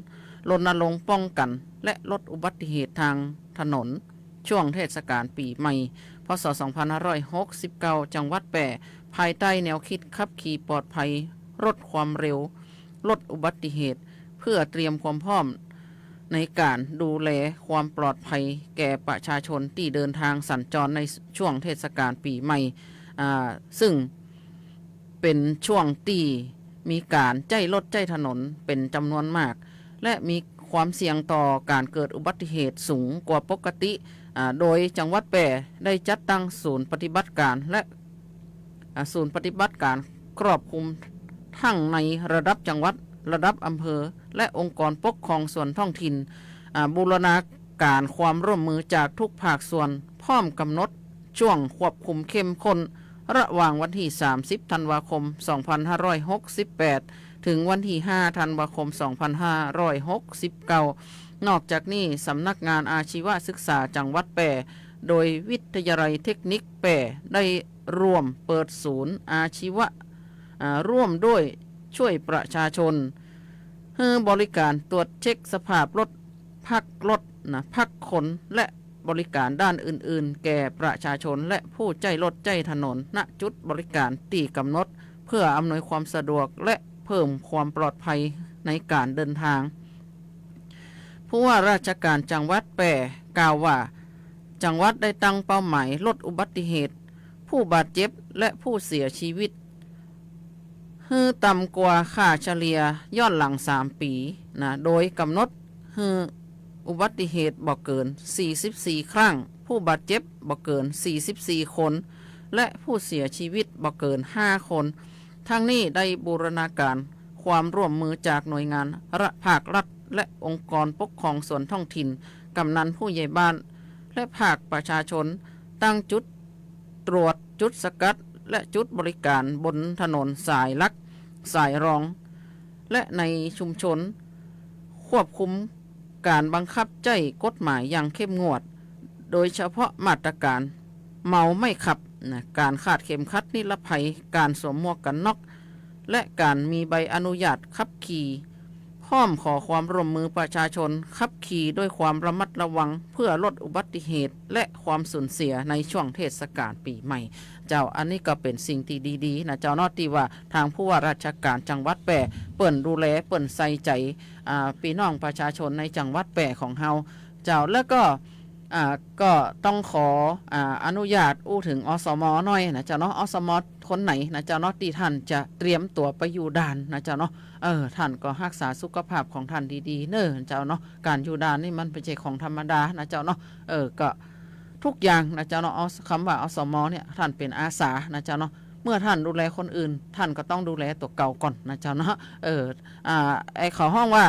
รณรงค์ป้องกัน และลดอุบัติเหตุทางถนนช่วงเทศกาลปีใหม่พศ 2569 จังหวัดแปร่ภายใต้แนวคิดขับขี่ปลอดภัยลดความเร็วลดอุบัติเหตุเพื่อเตรียมความพร้อมในการดูแลความปลอดภัยแก่ประชาชนที่เดินทางสัญจรในช่วงเทศกาลปีใหม่ซึ่งเป็นช่วงที่มีการใจรถใจถนนเป็นจำนวนมากและมีความเสี่ยงต่อการเกิดอุบัติเหตุสูงกว่าปกติโดยจังหวัดแปร่ได้จัดตั้งศูนย์ปฏิบัติการและศูนย์ปฏิบัติการครอบคลุมทั้งในระดับจังหวัดระดับอำเภอและองค์กรปกครองส่วนท้องถิ่นบูรณาการความร่วมมือจากทุกภาคส่วนพร้อมกำหนดช่วงควบคุมเข้มข้นระหว่างวันที่ 30 ธันวาคม 2568 ถึงวันที่ 5 ธันวาคม 2569 นอกจากนี้สำนักงานอาชีวศึกษาจังหวัดแปร่โดยวิทยาลัยเทคนิคแปร่ได้ร่วมเปิดศูนย์อาชีวะร่วมด้วยช่วยประชาชนให้บริการตรวจเช็คสภาพรถพักรถพักขนและบริการด้านอื่นๆแก่ประชาชนและผู้ใจรถใจถนนณจุดบริการที่กำหนดเพื่ออำนวยความสะดวกและเพิ่มความปลอดภัยในการเดินทางผู้ว่าราชการจังหวัดแปร่กล่าวว่าจังหวัดได้ตั้งเป้าหมายลดอุบัติเหตุผู้บาดเจ็บและผู้เสียชีวิตให้ต่ำกว่าค่าเฉลี่ยย้อนหลัง3 ปีโดยกำหนดให้อุบัติเหตุบ่เกิน44 ครั้งผู้บาดเจ็บบ่เกิน44 คนและผู้เสียชีวิตบ่เกิน5 คนทั้งนี้ได้บูรณาการความร่วมมือจากหน่วยงานภาครัฐและองค์กรปกครองส่วนท้องถิ่นกำนันผู้ใหญ่บ้านและภาคประชาชนตั้งจุดตรวจจุดสกัดและจุดบริการบนถนนสายหลักสายรองและในชุมชนควบคุมการบังคับใช้กฎหมายอย่างเข้มงวดโดยเฉพาะมาตรการเมาไม่ขับการคาดเข็มขัดนิรภัยการสวมหมวกกันน็อกและการมีใบอนุญาตขับขี่พร้อมขอความร่วมมือประชาชนขับขี่ด้วยความระมัดระวังเพื่อลดอุบัติเหตุและความสูญเสียในช่วงเทศกาลปีใหม่เจ้าอันนี้ก็เป็นสิ่งที่ดีๆนะเจ้านอที่ว่าทางผู้ว่าราชการจังหวัดแปร่เปิ่นดูแลเปิ่นใส่ใจพี่น้องประชาชนในจังหวัดแปร่ของเฮาเจ้าแล้วก็ต้องขออนุญาตอู้ถึงอสม.หน่อยนะเจ้าเนาะอสม.คนไหนนะเจ้าเนาะที่ท่านจะเตรียมตัวไปอยู่ด่านนะเจ้าเนาะท่านก็รักษาสุขภาพของท่านดีๆเน้อเจ้าเนาะการอยู่ด่านนี่มันเป็นใจของธรรมดานะเจ้าเนาะก็ทุกอย่างนะเจ้าเนาะคำว่าอสม.เนี่ยท่านเป็นอาสานะเจ้าเนาะเมื่อท่านดูแลคนอื่นท่านก็ต้องดูแลตัวเก่าก่อนนะเจ้าเนาะไอ้เขาห้องว่า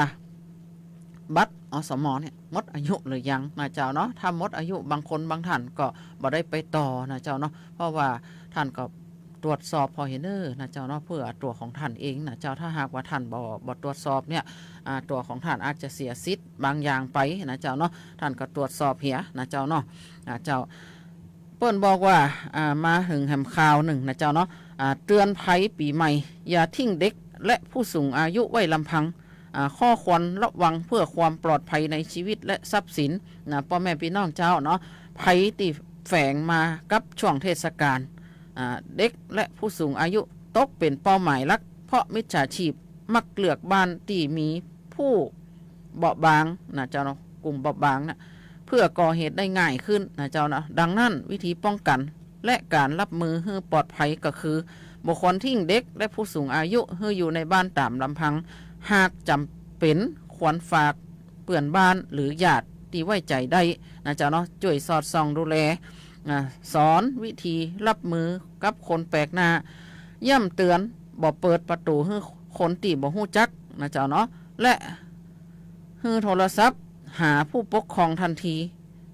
บัตรอสม.เนี่ยหมดอายุหรือยังนะเจ้าเนาะถ้าหมดอายุบางคนบางท่านก็บ่ได้ไปต่อนะเจ้าเนาะเพราะว่าท่านก็ตรวจสอบพอเห็นนะเจ้าเนาะเพื่อตัวของท่านเองนะเจ้าถ้าหากว่าท่านบ่ตรวจสอบเนี่ยตัวของท่านอาจจะเสียสิทธิ์บางอย่างไปนะเจ้าเนาะท่านก็ตรวจสอบเหียนะเจ้าเนาะเจ้าเปิ้นบอกว่ามาถึงแหมข่าวหนึ่งนะเจ้าเนาะเตือนภัยปีใหม่อย่าทิ้งเด็กและผู้สูงอายุไว้ลำพังข้อควรระวังเพื่อความปลอดภัยในชีวิตและทรัพย์สินนะพ่อแม่พี่น้องเจ้าเนาะภัยที่แฝงมากับช่วงเทศกาลเด็กและผู้สูงอายุตกเป็นเป้าหมายหลักเพราะมิจฉาชีพมักเลือกบ้านที่มีผู้เบาบางนะเจ้าเนาะกลุ่มเบาบางนะเพื่อก่อเหตุได้ง่ายขึ้นนะเจ้านะดังนั้นวิธีป้องกันและการรับมือให้ปลอดภัยก็คือบุคคลทิ้งเด็กและผู้สูงอายุให้อยู่ในบ้านตามลำพังหากจำเป็นควรฝากเพื่อนบ้านหรือญาติที่ไว้ใจได้นะเจ้าเนาะช่วยสอดส่องดูแลสอนวิธีรับมือกับคนแปลกหน้าย่ำเตือนบ่เปิดประตูให้คนตีบ่ฮู้จักนะเจ้าเนาะและให้โทรศัพท์หาผู้ปกครองทันที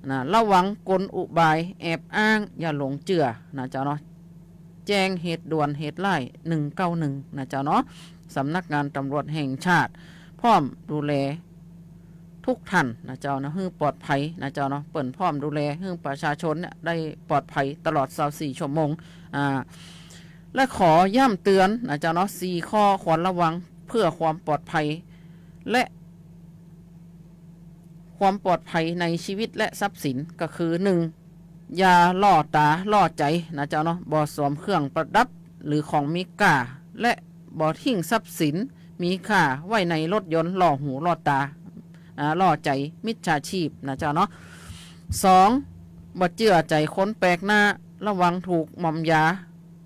นะระวังกลอุบายแอบอ้างอย่าหลงเจือนะเจ้าเนาะแจ้งเหตุด่วนเหตุร้าย191นะเจ้าเนาะสำนักงานตำรวจแห่งชาติพร้อมดูแลทุกท่านนะเจ้านะให้ปลอดภัยนะเจ้าเนาะเปิ่นพร้อมดูแลให้ประชาชนเนี่ยได้ปลอดภัยตลอด24 ชั่วโมงและขอย้ำเตือนนะเจ้าเนาะ4 ข้อควรระวังเพื่อความปลอดภัยและ ความปลอดภัยในชีวิตและทรัพย์สินก็คือ 1. อย่าล่อตาล่อใจนะเจ้าเนาะบ่สวมเครื่องประดับหรือของมีค่าและบ่ทิ้งทรัพย์สินมีค่าไว้ในรถยนต์ล่อหูล่อตาล่อใจมิจฉาชีพนะเจ้าเนาะ 2. บ่เชื่อใจคนแปลกหน้าระวังถูกมอมยา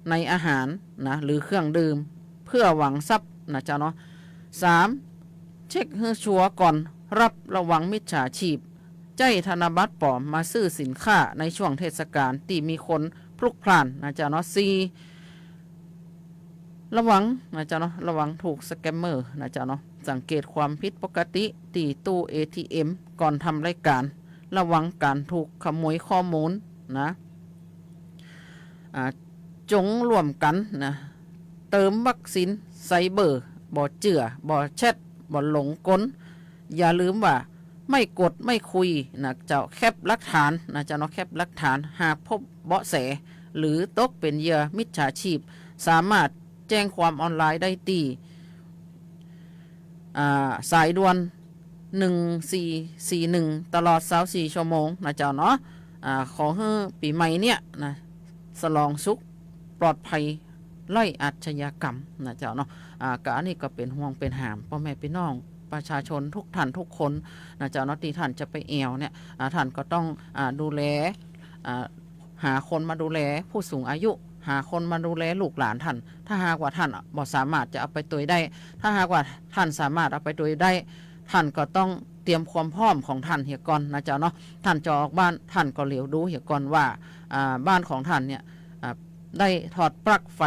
ในอาหารนะหรือเครื่องดื่มเพื่อหวังทรัพย์นะเจ้าเนาะ 3. เช็คให้ชัวร์ก่อนรับระวังมิจฉาชีพใจธนบัตรปลอมมาซื้อสินค้าในช่วงเทศกาลที่มีคนพลุกพล่านนะเจ้าเนาะ 4. ระวังนะเจ้าเนาะระวังถูกสแกมเมอร์นะเจ้าเนาะสังเกตความผิดปกติที่ตู้ ATM ก่อนทำรายการระวังการถูกขโมยข้อมูลนะจงร่วมกันนะเติมวัคซีนไซเบอร์บ่เจือบ่แชทบ่หลงกลอย่าลืมว่าไม่กดไม่คุยนะเจ้าแคปหลักฐานนะเจ้าเนาะแคปหลักฐานหากพบเบาะแสหรือตกเป็นเหยื่อมิจฉาชีพสามารถแจ้งความออนไลน์ได้ที่สายด่วน1441ตลอด24ชั่วโมงนะเจ้าเนาะขอให้ปีใหม่เนี่ยนะสลองสุขปลอดภัยไล่อาชญากรรมนะเจ้าเนาะก็อันนี้ก็เป็นห่วงเป็นหามพ่อแม่พี่น้องประชาชนทุกท่านทุกคนนะเจ้าเนาะที่ท่านจะไปแอวเนี่ยท่านก็ต้องดูแลหาคนมาดูแลผู้สูงอายุหาคนมาดูแลลูกหลานท่านถ้าหากว่าท่านบ่สามารถจะเอาไปตัวได้ถ้าหากว่าท่านสามารถเอาไปตัวได้ท่านก็ต้องเตรียมความพร้อมของท่านเหี่ยก่อนนะเจ้าเนาะท่านจะออกบ้านท่านก็เหลียวดูเหี่ยก่อนว่าบ้านของท่านเนี่ยได้ถอดปลั๊กไฟ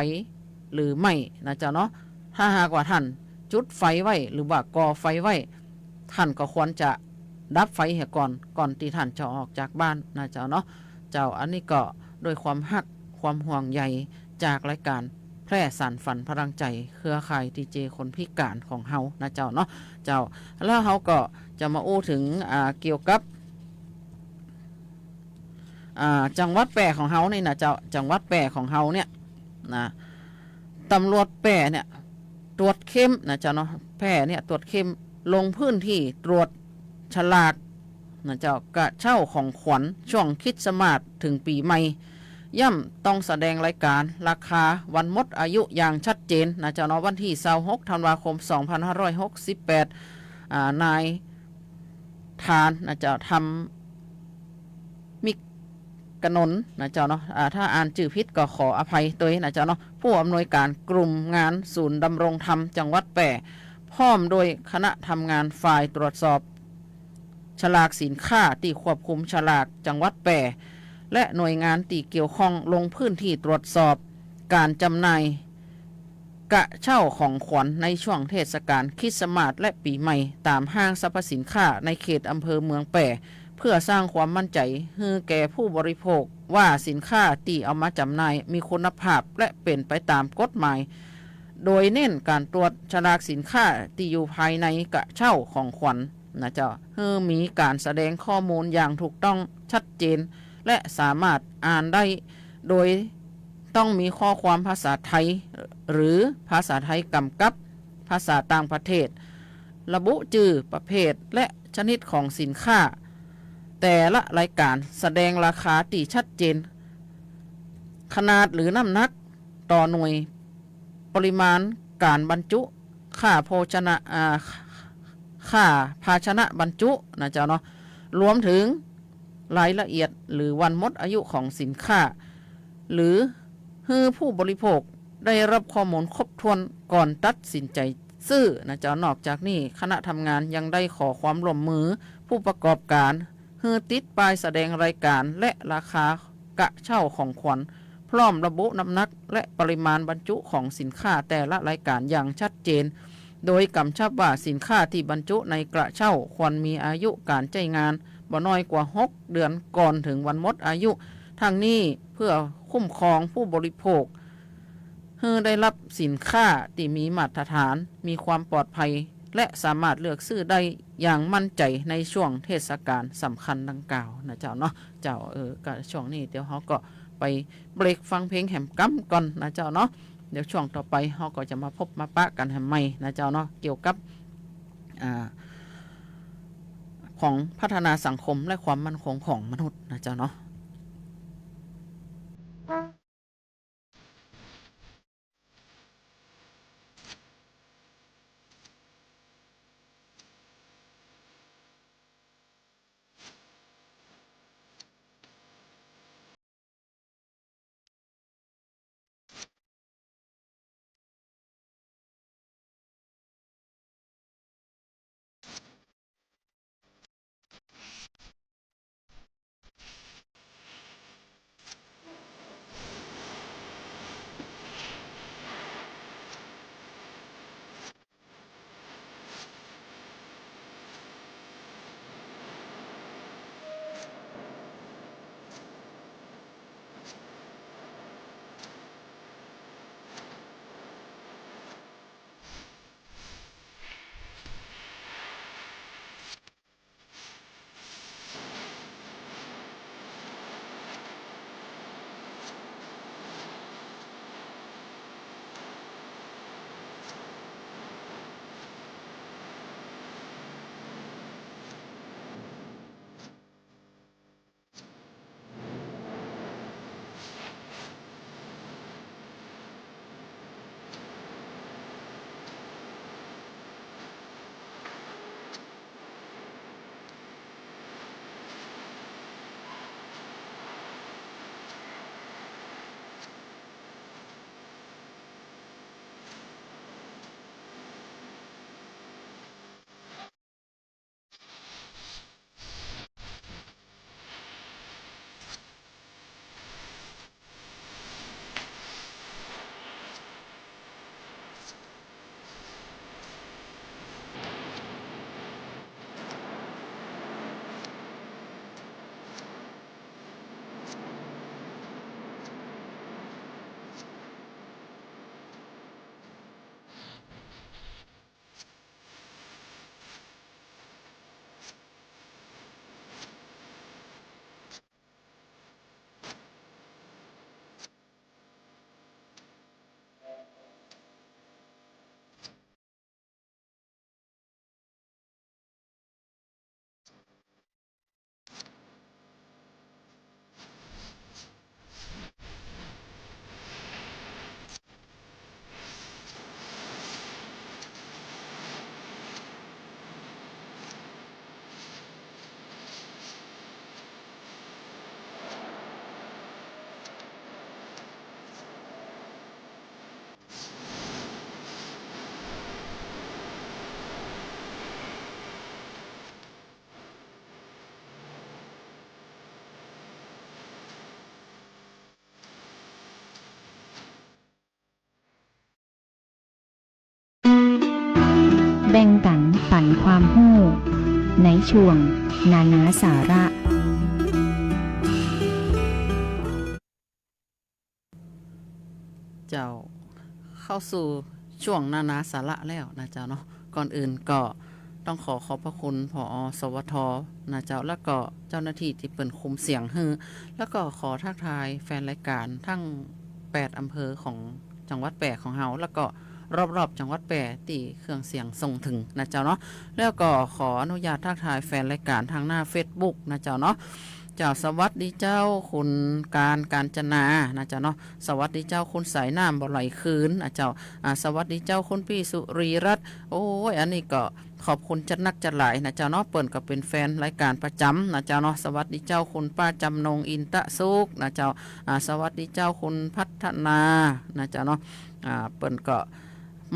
หรือไม่นะเจ้าเนาะถ้าหากว่าท่านจุดไฟไว้หรือว่าก่อไฟไว้ท่านก็ควรจะดับไฟเหี่ยก่อนที่ท่านจะออกจากบ้านนะเจ้าเนาะเจ้าอันนี้ก็โดยความฮักความห่วงใยจากรายการแพร่สานฝันพลังใจเครือข่ายดีเจคนพิการของเฮานะเจ้าเนาะเจ้าแล้วเฮาก็จะมาอู้ถึงเกี่ยวกับจังหวัดแปรของเฮานี่นะเจ้าจังหวัดแปรของเฮาเนี่ยนะตำรวจแปรเนี่ยตรวจเข้มนะเจ้าเนาะแพร่เนี่ยตรวจเข้มลงพื้นที่ตรวจฉลากนะเจ้ากระเช่าของขวัญช่วงคริสต์มาสถึงปีใหม่ย่ำต้องแสดงรายการราคาวันหมดอายุอย่างชัดเจนนะเจ้าเนาะวันที่26ธันวาคม2568นายทานนะเจ้าทำมิกนนนะเจ้าเนาะถ้าอ่านชื่อผิดก็ขออภัยตัวนะเจ้าเนาะผู้อำนวยการกลุ่มงานศูนย์ดำรงธรรมจังหวัดแปร่พร้อมโดยคณะทำงานฝ่ายตรวจสอบฉลากสินค้าที่ควบคุมฉลากจังหวัดแปร่และหน่วยงานที่เกี่ยวข้องลงพื้นที่ตรวจสอบการจำหน่ายกระเช่าของขวัญในช่วงเทศกาลคริสต์มาสและปีใหม่ตามห้างสรรพสินค้าในเขตอำเภอเมืองแปร่เพื่อสร้างความมั่นใจให้แก่ผู้บริโภคว่าสินค้าที่เอามาจำหน่ายมีคุณภาพและเป็นไปตามกฎหมายโดยเน้นการตรวจฉลากสินค้าที่อยู่ภายในกระเช่าของขวัญนะเจ้าให้มีการแสดงข้อมูลอย่างถูกต้องชัดเจนและสามารถอ่านได้โดยต้องมีข้อความภาษาไทยหรือภาษาไทยกำกับภาษาต่างประเทศระบุชื่อประเภทและชนิดของสินค้าแต่ละรายการแสดงราคาที่ชัดเจนขนาดหรือน้ำหนักต่อหน่วยปริมาณการบรรจุค่าภาชนะบรรจุนะเจ้าเนาะรวมถึงรายละเอียดหรือวันหมดอายุของสินค้าหรือให้ผู้บริโภคได้รับข้อมูลครบถ้วนก่อนตัดสินใจซื้อนะเจ้านอกจากนี้คณะทำงานยังได้ขอความร่วมมือผู้ประกอบการให้ติดป้ายแสดงรายการและราคากระเช่าของขวัญพร้อมระบุน้ำหนักและปริมาณบรรจุของสินค้าแต่ละรายการอย่างชัดเจนโดยกำชับว่าสินค้าที่บรรจุในกระเช่าควรมีอายุการใช้งานบ่น้อยกว่า6เดือนก่อนถึงวันหมดอายุทั้งนี้เพื่อคุ้มครองผู้บริโภคให้ได้รับสินค้าที่มีมาตรฐานมีความปลอดภัยและสามารถเลือกซื้อได้อย่างมั่นใจในช่วงเทศกาลสำคัญดังกล่าวนะเจ้าเนาะเจ้าก็ช่วงนี้เดี๋ยวเขาก็ไปเบรกฟังเพลงแหมกั๊มก่อนนะเจ้าเนาะเดี๋ยวช่วงต่อไปเขาก็จะมาพบมาปะกันแหมใหม่นะเจ้าเนาะเกี่ยวกับ ของพัฒนาสังคมและความมั่นคงของมนุษย์นะเจ้าเนาะ
แบ่งปันปันความรู้ในช่วงนานาสาระ
เจ้าเข้าสู่ช่วงนานาสาระแล้วนะเจ้าเนาะก่อนอื่นก็ต้องขอบพระคุณผอ.สวท.นะเจ้าแล้วก็เจ้าหน้าที่ที่เปิ่นคุมเสียงฮือแล้วก็ขอทักทายแฟนรายการทั้ง8อำเภอของจังหวัดแปะของเฮาแล้วก็รอบๆจังหวัดแปะที่เครื่องเสียงส่งถึงนะเจ้าเนาะแล้วก็ขออนุญาตทักทายแฟนรายการทางหน้า Facebook นะเจ้าเนาะเจ้าสวัสดีเจ้าคุณการจนานะเจ้าเนาะสวัสดีเจ้าคุณสายน้ำบ่ไหลคืนนะเจ้าสวัสดีเจ้าคุณพี่สุรีรัตน์โอ้ยอันนี้ก็ขอบคุณจัดนักจัดหลายนะเจ้าเนาะเปิ่นก็เป็นแฟนรายการประจำนะเจ้าเนาะสวัสดีเจ้าคุณป้าจำนงอินตะสุกนะเจ้าสวัสดีเจ้าคุณพัฒนานะเจ้าเนาะเปิ่นก็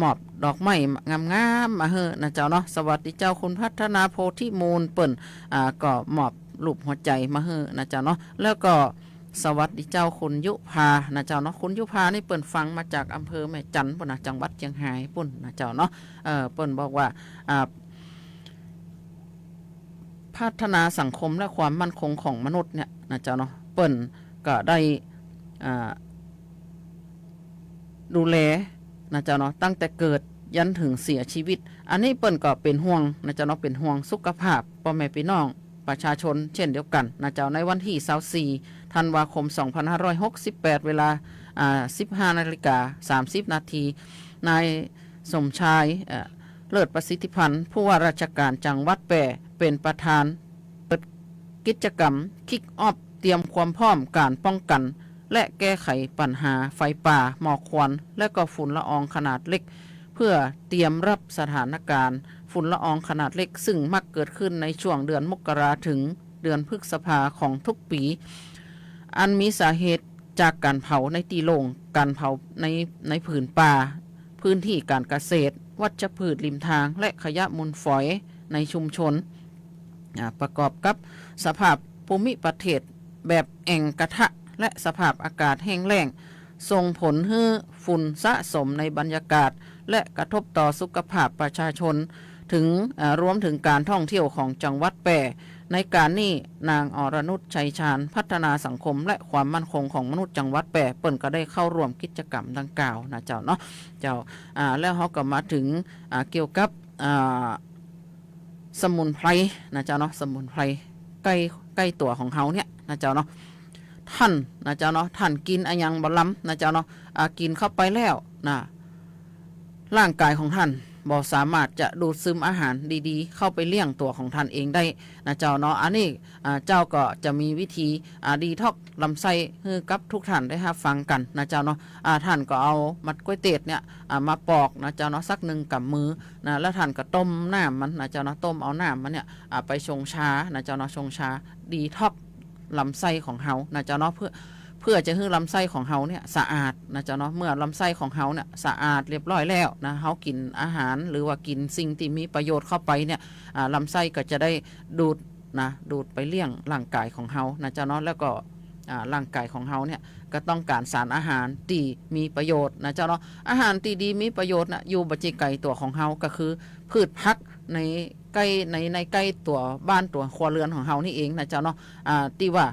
มอบดอกไม้งามๆมาเฮอนะเจ้าเนาะสวัสดีเจ้าคุณพัฒนาโพธิมูลเปิ่นก็มอบรูปหัวใจมาเฮอนะเจ้าเนาะแล้วก็สวัสดีเจ้าคุณยุพานะเจ้าเนาะคุณยุพานี่เปิ่นฟังมาจากอำเภอแม่จันทน์ปุ่นนะจังหวัดเชียงรายปุ่นนะเจ้าเนาะเปิ่นบอกว่าพัฒนาสังคมและความมั่นคงของมนุษย์เนี่ยนะเจ้าเนาะเปิ่นก็ได้ดูแลนะเจ้าเนาะตั้งแต่เกิดยันถึงเสียชีวิตอันนี้เปิ่นก็เป็นห่วงนะเจ้าเนาะเป็นห่วงสุขภาพพ่อแม่พี่น้องประชาชนเช่นเดียวกันนะเจ้าในวันที่24ธันวาคม2568เวลา15:30 นาทีนายสมชายเลิศประสิทธิพันธ์ผู้ว่าราชการจังหวัดแปะ เป็นประธานเปิดกิจกรรมคิกออฟเตรียมความพร้อมการป้องกัน และแก้ไขปัญหาไฟป่าหมอกควันและก็ฝุ่นละอองขนาดเล็ก เพื่อเตรียมรับสถานการณ์ฝุ่นละอองขนาดเล็กซึ่งมักเกิดขึ้นในช่วงเดือนมกราถึงเดือนพฤษภาของทุกปี อันมีสาเหตุจากการเผาในตีโล่งการเผาในผืนป่าพื้นที่การเกษตรวัชพืชริมทางและขยะมูลฝอยในชุมชนประกอบกับสภาพภูมิประเทศแบบแอ่งกระทะและสภาพอากาศแห้งแล้งส่งผลให้ฝุ่นสะสมในบรรยากาศและกระทบต่อสุขภาพประชาชนถึงรวมถึงการท่องเที่ยวของจังหวัดแปร่ในการนี้นางอรนุชชัยชาญพัฒนาสังคมและความมั่นคงของมนุษย์จังหวัดแปร่เปิ่นก็ได้เข้าร่วมกิจกรรมดังกล่าวนะเจ้าเนาะเจ้าแล้วเขาก็มาถึงเกี่ยวกับสมุนไพรนะเจ้าเนาะสมุนไพรใกล้ตัวของเขาเนี่ยนะเจ้าเนาะท่านนะเจ้าเนาะท่านกินอะไรยังบล้ำนะเจ้าเนาะกินเข้าไปแล้วนะร่างกายของท่านบ่สามารถจะดูดซึมอาหารดีๆเข้าไปเลี้ยงตัวของท่านเองได้นะเจ้าเนาะอันนี้เจ้าก็จะมีวิธีดีท็อกลำไส้ให้กับทุกท่านได้รับฟังกันนะเจ้าเนาะท่านก็เอามัดกล้วยเตดเนี่ยมาปอกนะเจ้าเนาะสักหนึ่งกับมือนะแล้วท่านก็ต้มน้ำมันนะเจ้าเนาะต้มเอาน้ำมันเนี่ยไปชงชานะเจ้าเนาะชงชาดีท็อกลำไส้ของเฮานะเจ้าเนาะเพื่อจะให้ลำไส้ของเฮาเนี่ยสะอาดนะเจ้าเนาะเมื่อลำไส้ของเฮาเนี่ยสะอาดเรียบร้อยแล้วนะเฮากินอาหารหรือว่ากินสิ่งที่มีประโยชน์เข้าไปเนี่ยลำไส้ก็จะได้ดูดไปเลี้ยงร่างกายของเฮานะเจ้าเนาะแล้วก็ร่างกายของเฮาเนี่ยก็ต้องการสารอาหารที่มีประโยชน์นะเจ้าเนาะอาหารที่ดีมีประโยชน์นะอยู่บัจิไกตัวของเฮาก็คือพืชพักในใกล้ตัวบ้านตัวครัวเรือนของเฮานี่เองนะเจ้าเนาะที่ว่า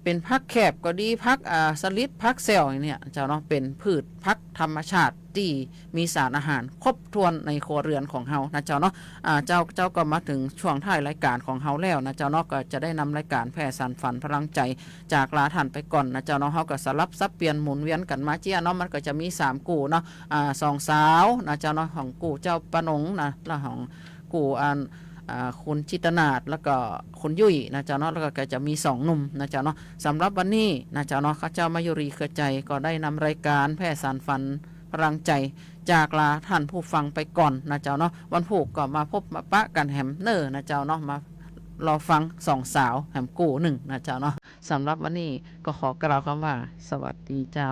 เป็นพักแคบก็ดีพักสลิดพักเซลล์เนี่ยเจ้าเนาะเป็นพืชพักธรรมชาติที่มีสารอาหารครบถ้วนในครัวเรือนของเฮานะเจ้าเนาะเจ้าก็มาถึงช่วงท้ายรายการของเฮาแล้วนะเจ้าเนาะก็จะได้นำรายการแผ่สานฝันพลังใจจากลาท่านไปก่อนนะเจ้าเนาะเฮาก็สลับซับเปลี่ยนหมุนเวียนกันมาเจ้าเนาะมันก็จะมี3กู่เนาะสองสาวนะเจ้าเนาะของกู่เจ้าปนงนะแล้วของกู่คุณจิตนาถแล้วก็คุณยุ่ยนะเจ้าเนาะแล้วก็จะมี2หนุ่มนะเจ้าเนาะสำหรับวันนี้นะเจ้าเนาะข้าเจ้ามายุรีเครือใจก็ได้นำรายการแพร่สารฝันพลังใจจากลาท่านผู้ฟังไปก่อนนะเจ้าเนาะวันพุธก็มาพบมาปะกันแหมเนอนะเจ้าเนาะมารอฟัง2สาวแหมกู่1นะเจ้าเนาะสำหรับวันนี้ก็ขอกล่าวคำว่าสวัสดีเจ้า